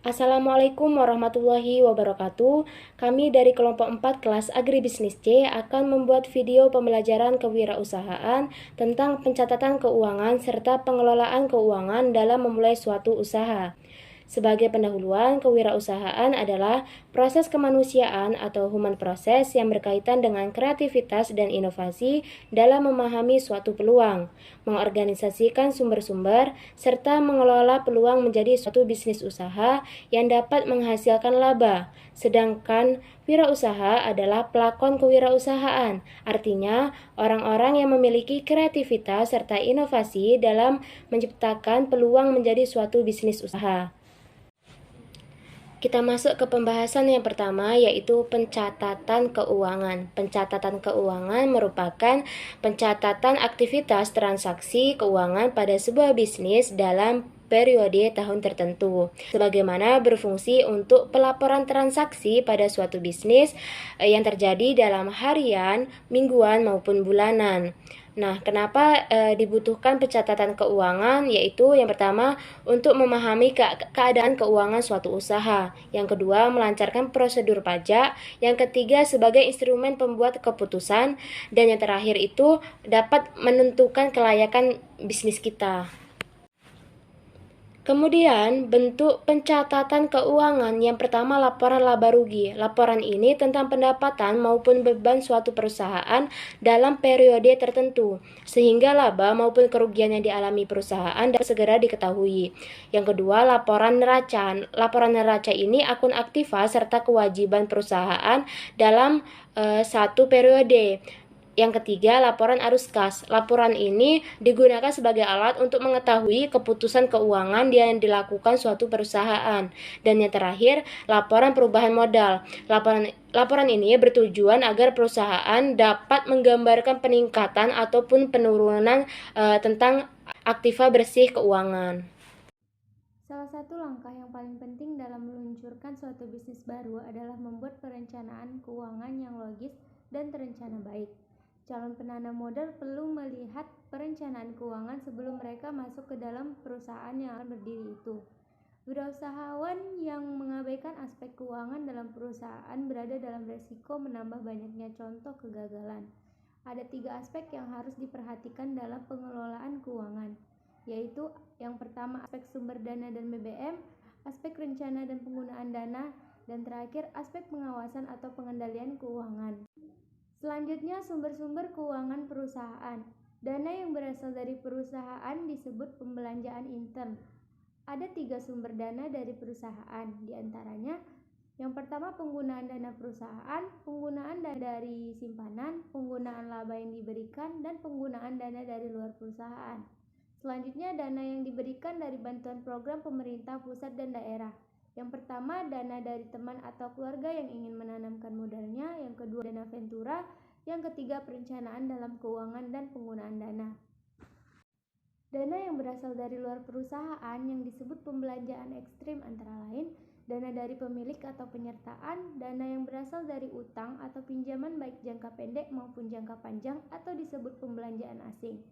Assalamualaikum warahmatullahi wabarakatuh. Kami dari kelompok 4 kelas Agribisnis C akan membuat video pembelajaran kewirausahaan tentang pencatatan keuangan serta pengelolaan keuangan dalam memulai suatu usaha. Sebagai pendahuluan, kewirausahaan adalah proses kemanusiaan atau human process yang berkaitan dengan kreativitas dan inovasi dalam memahami suatu peluang, mengorganisasikan sumber-sumber, serta mengelola peluang menjadi suatu bisnis usaha yang dapat menghasilkan laba. Sedangkan wirausaha adalah pelakon kewirausahaan, artinya orang-orang yang memiliki kreativitas serta inovasi dalam menciptakan peluang menjadi suatu bisnis usaha. Kita masuk ke pembahasan yang pertama, yaitu pencatatan keuangan. Pencatatan keuangan merupakan pencatatan aktivitas transaksi keuangan pada sebuah bisnis dalam periode tahun tertentu, sebagaimana berfungsi untuk pelaporan transaksi pada suatu bisnis yang terjadi dalam harian, mingguan, maupun bulanan. Nah, kenapa dibutuhkan pencatatan keuangan? Yaitu yang pertama, untuk memahami keadaan keuangan suatu usaha. Yang kedua, melancarkan prosedur pajak. Yang ketiga, sebagai instrumen pembuat keputusan. Dan yang terakhir itu dapat menentukan kelayakan bisnis kita. Kemudian, bentuk pencatatan keuangan yang pertama laporan laba rugi. Laporan ini tentang pendapatan maupun beban suatu perusahaan dalam periode tertentu, sehingga laba maupun kerugian yang dialami perusahaan dapat segera diketahui. Yang kedua, laporan neraca. Laporan neraca ini akun aktiva serta kewajiban perusahaan dalam satu periode. Yang ketiga, laporan arus kas. Laporan ini digunakan sebagai alat untuk mengetahui keputusan keuangan yang dilakukan suatu perusahaan. Dan yang terakhir, laporan perubahan modal. Laporan ini bertujuan agar perusahaan dapat menggambarkan peningkatan ataupun penurunan tentang aktiva bersih keuangan. Salah satu langkah yang paling penting dalam meluncurkan suatu bisnis baru adalah membuat perencanaan keuangan yang logis dan terencana baik. Calon penanam modal perlu melihat perencanaan keuangan sebelum mereka masuk ke dalam perusahaan yang akan berdiri itu. Wirausahawan yang mengabaikan aspek keuangan dalam perusahaan berada dalam resiko menambah banyaknya contoh kegagalan. Ada 3 aspek yang harus diperhatikan dalam pengelolaan keuangan, yaitu yang pertama aspek sumber dana dan BBM, aspek rencana dan penggunaan dana, dan terakhir aspek pengawasan atau pengendalian keuangan. Selanjutnya, sumber-sumber keuangan perusahaan. Dana yang berasal dari perusahaan disebut pembelanjaan intern. Ada 3 sumber dana dari perusahaan, diantaranya yang pertama penggunaan dana perusahaan, penggunaan dana dari simpanan, penggunaan laba yang diberikan, dan penggunaan dana dari luar perusahaan. Selanjutnya, dana yang diberikan dari bantuan program pemerintah pusat dan daerah. Yang pertama, dana dari teman atau keluarga yang ingin menanamkan modalnya. Yang kedua, dana ventura. Yang ketiga, perencanaan dalam keuangan dan penggunaan dana. Dana yang berasal dari luar perusahaan yang disebut pembelanjaan ekstrim antara lain dana dari pemilik atau penyertaan, dana yang berasal dari utang atau pinjaman baik jangka pendek maupun jangka panjang atau disebut pembelanjaan asing.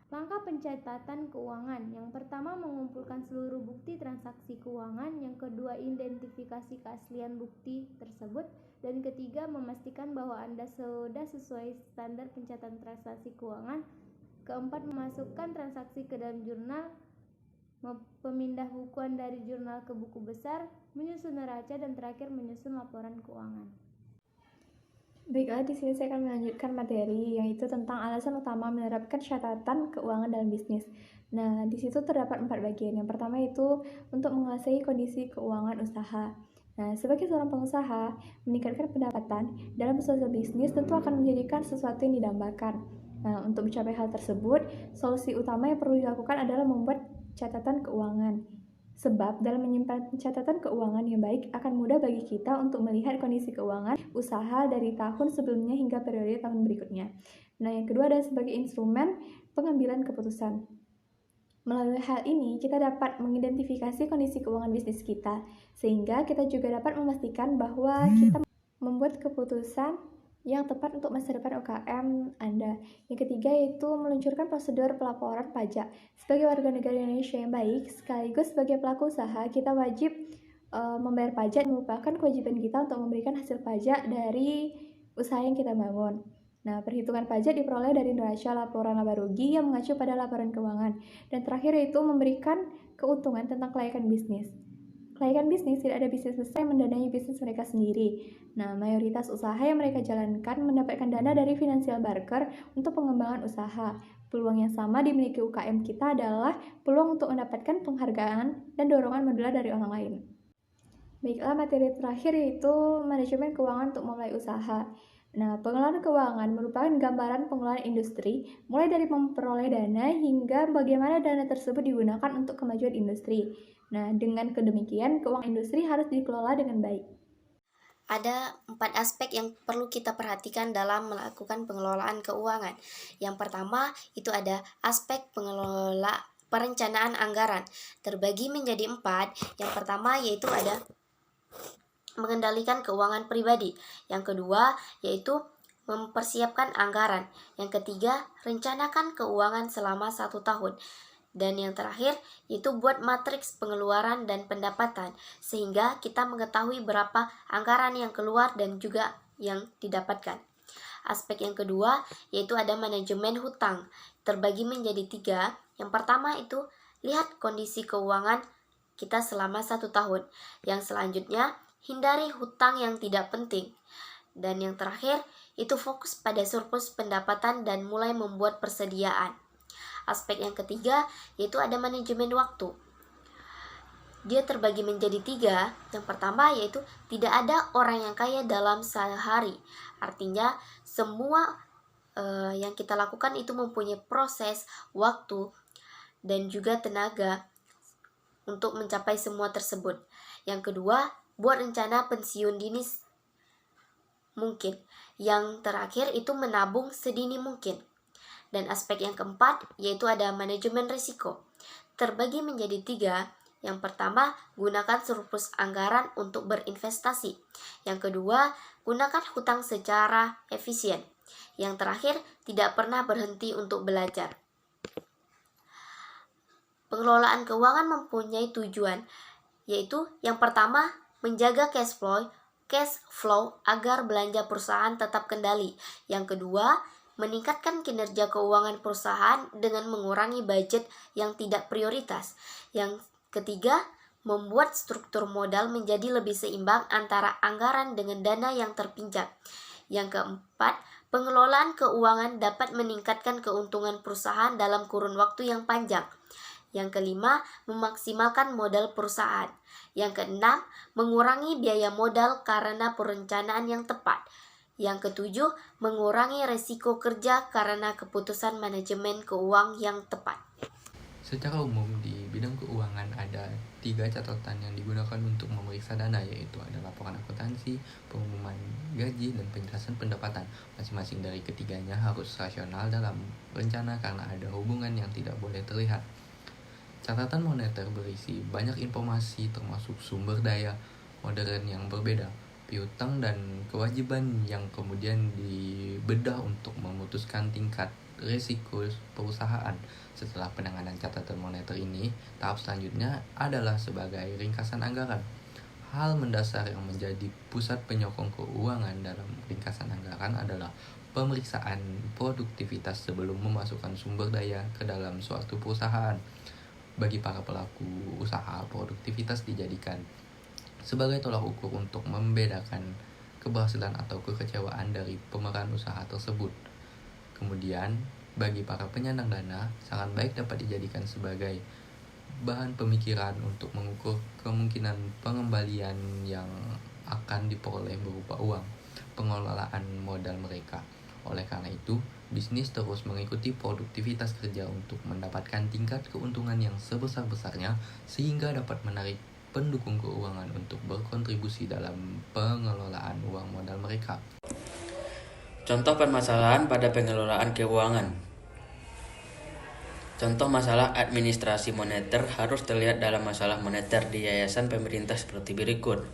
Langkah pencatatan keuangan. Yang pertama, mengumpulkan seluruh bukti transaksi keuangan. Yang kedua, identifikasi keaslian bukti tersebut. Dan ketiga, memastikan bahwa Anda sudah sesuai standar pencatatan transaksi keuangan. Keempat, memasukkan transaksi ke dalam jurnal, pemindah bukuan dari jurnal ke buku besar, menyusun neraca, dan terakhir menyusun laporan keuangan. Baiklah, di sini saya akan melanjutkan materi yaitu tentang alasan utama menerapkan catatan keuangan dalam bisnis. Nah, di situ terdapat 4 bagian. Yang pertama itu untuk menguasai kondisi keuangan usaha. Nah, sebagai seorang pengusaha, meningkatkan pendapatan dalam suatu bisnis tentu akan menjadikan sesuatu yang didambakan. Nah, untuk mencapai hal tersebut, solusi utama yang perlu dilakukan adalah membuat catatan keuangan. Sebab dalam menyimpan catatan keuangan yang baik akan mudah bagi kita untuk melihat kondisi keuangan usaha dari tahun sebelumnya hingga periode tahun berikutnya. Nah, yang kedua adalah sebagai instrumen pengambilan keputusan. Melalui hal ini, kita dapat mengidentifikasi kondisi keuangan bisnis kita, sehingga kita juga dapat memastikan bahwa kita membuat keputusan yang tepat untuk masa depan UKM Anda. Yang ketiga yaitu meluncurkan prosedur pelaporan pajak. Sebagai warga negara Indonesia yang baik, sekaligus sebagai pelaku usaha, kita wajib membayar pajak merupakan kewajiban kita untuk memberikan hasil pajak dari usaha yang kita bangun. Nah, perhitungan pajak diperoleh dari neraca laporan laba rugi yang mengacu pada laporan keuangan. Dan terakhir yaitu memberikan keuntungan tentang kelayakan bisnis. Kelayakan bisnis, tidak ada bisnis besar yang mendanai bisnis mereka sendiri. Nah, mayoritas usaha yang mereka jalankan mendapatkan dana dari financial barker untuk pengembangan usaha. Peluang yang sama dimiliki UKM kita adalah peluang untuk mendapatkan penghargaan dan dorongan modular dari orang lain. Baiklah, materi terakhir yaitu manajemen keuangan untuk memulai usaha. Nah, pengelolaan keuangan merupakan gambaran pengelolaan industri, mulai dari memperoleh dana hingga bagaimana dana tersebut digunakan untuk kemajuan industri. Nah, dengan kedemikian, keuangan industri harus dikelola dengan baik. Ada 4 aspek yang perlu kita perhatikan dalam melakukan pengelolaan keuangan. Yang pertama, itu ada aspek perencanaan anggaran. Terbagi menjadi 4. Yang pertama yaitu ada mengendalikan keuangan pribadi. Yang kedua yaitu mempersiapkan anggaran. Yang ketiga, rencanakan keuangan selama 1 tahun. Dan yang terakhir yaitu buat matriks pengeluaran dan pendapatan, sehingga kita mengetahui berapa anggaran yang keluar dan juga yang didapatkan. Aspek yang kedua yaitu ada manajemen hutang. Terbagi menjadi 3. Yang pertama itu lihat kondisi keuangan kita selama 1 tahun. Yang selanjutnya hindari hutang yang tidak penting. Dan yang terakhir itu fokus pada surplus pendapatan dan mulai membuat persediaan. Aspek yang ketiga yaitu ada manajemen waktu. Dia terbagi menjadi 3. Yang pertama yaitu tidak ada orang yang kaya dalam sehari. Artinya semua yang kita lakukan itu mempunyai proses, waktu, dan juga tenaga untuk mencapai semua tersebut. Yang kedua, buat rencana pensiun dini mungkin. Yang terakhir itu menabung sedini mungkin. Dan aspek yang keempat yaitu ada manajemen risiko. Terbagi menjadi 3. Yang pertama, gunakan surplus anggaran untuk berinvestasi. Yang kedua, gunakan hutang secara efisien. Yang terakhir, tidak pernah berhenti untuk belajar. Pengelolaan keuangan mempunyai tujuan, yaitu yang pertama, menjaga cash flow agar belanja perusahaan tetap kendali. Yang kedua, meningkatkan kinerja keuangan perusahaan dengan mengurangi budget yang tidak prioritas. Yang ketiga, membuat struktur modal menjadi lebih seimbang antara anggaran dengan dana yang terpinjam. Yang keempat, pengelolaan keuangan dapat meningkatkan keuntungan perusahaan dalam kurun waktu yang panjang. Yang kelima, memaksimalkan modal perusahaan. Yang keenam, mengurangi biaya modal karena perencanaan yang tepat. Yang ketujuh, mengurangi resiko kerja karena keputusan manajemen keuangan yang tepat. Secara umum di bidang keuangan ada 3 catatan yang digunakan untuk memeriksa dana, yaitu ada laporan akuntansi, pengumuman gaji, dan penjelasan pendapatan. Masing-masing dari ketiganya harus rasional dalam rencana karena ada hubungan yang tidak boleh terlihat. Catatan moneter berisi banyak informasi termasuk sumber daya modern yang berbeda, piutang dan kewajiban yang kemudian dibedah untuk memutuskan tingkat risiko perusahaan. Setelah penanganan catatan moneter ini, tahap selanjutnya adalah sebagai ringkasan anggaran. Hal mendasar yang menjadi pusat penyokong keuangan dalam ringkasan anggaran adalah pemeriksaan produktivitas sebelum memasukkan sumber daya ke dalam suatu perusahaan. Bagi para pelaku usaha, produktivitas dijadikan sebagai tolak ukur untuk membedakan keberhasilan atau kekecewaan dari pemeran usaha tersebut. Kemudian, bagi para penyandang dana, sangat baik dapat dijadikan sebagai bahan pemikiran untuk mengukur kemungkinan pengembalian yang akan diperoleh berupa uang pengelolaan modal mereka. Oleh karena itu, bisnis terus mengikuti produktivitas kerja untuk mendapatkan tingkat keuntungan yang sebesar-besarnya sehingga dapat menarik pendukung keuangan untuk berkontribusi dalam pengelolaan uang modal mereka. Contoh permasalahan pada pengelolaan keuangan. Contoh masalah administrasi moneter harus terlihat dalam masalah moneter di yayasan pemerintah seperti berikut.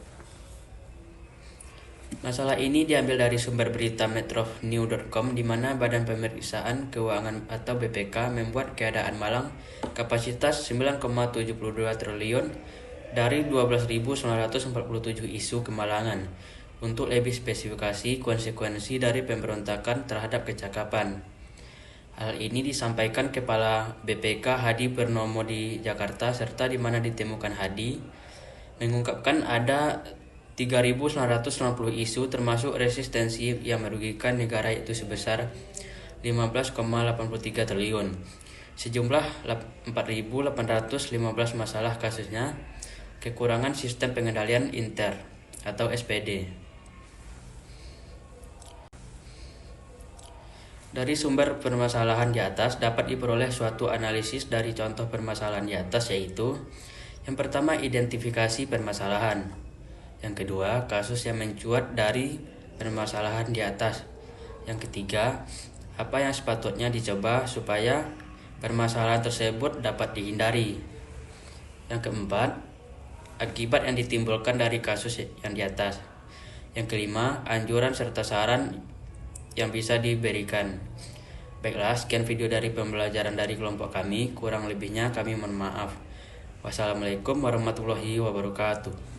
Masalah ini diambil dari sumber berita metronews.com di mana Badan Pemeriksaan Keuangan atau BPK membuat keadaan Malang kapasitas 9,72 triliun dari 12.947 isu kemalangan untuk lebih spesifikasi konsekuensi dari pemberontakan terhadap kecakapan. Hal ini disampaikan Kepala BPK Hadi Purnomo di Jakarta, serta di mana ditemukan Hadi mengungkapkan ada 3.960 isu termasuk resistensi yang merugikan negara yaitu sebesar 15,83 triliun. Sejumlah 4.815 masalah kasusnya kekurangan sistem pengendalian inter atau SPD. Dari sumber permasalahan di atas dapat diperoleh suatu analisis dari contoh permasalahan di atas, yaitu yang pertama, identifikasi permasalahan. Yang kedua, kasus yang mencuat dari permasalahan di atas. Yang ketiga, apa yang sepatutnya dicoba supaya permasalahan tersebut dapat dihindari. Yang keempat, akibat yang ditimbulkan dari kasus yang di atas. Yang kelima, anjuran serta saran yang bisa diberikan. Baiklah, sekian video dari pembelajaran dari kelompok kami. Kurang lebihnya kami mohon maaf. Wassalamualaikum warahmatullahi wabarakatuh.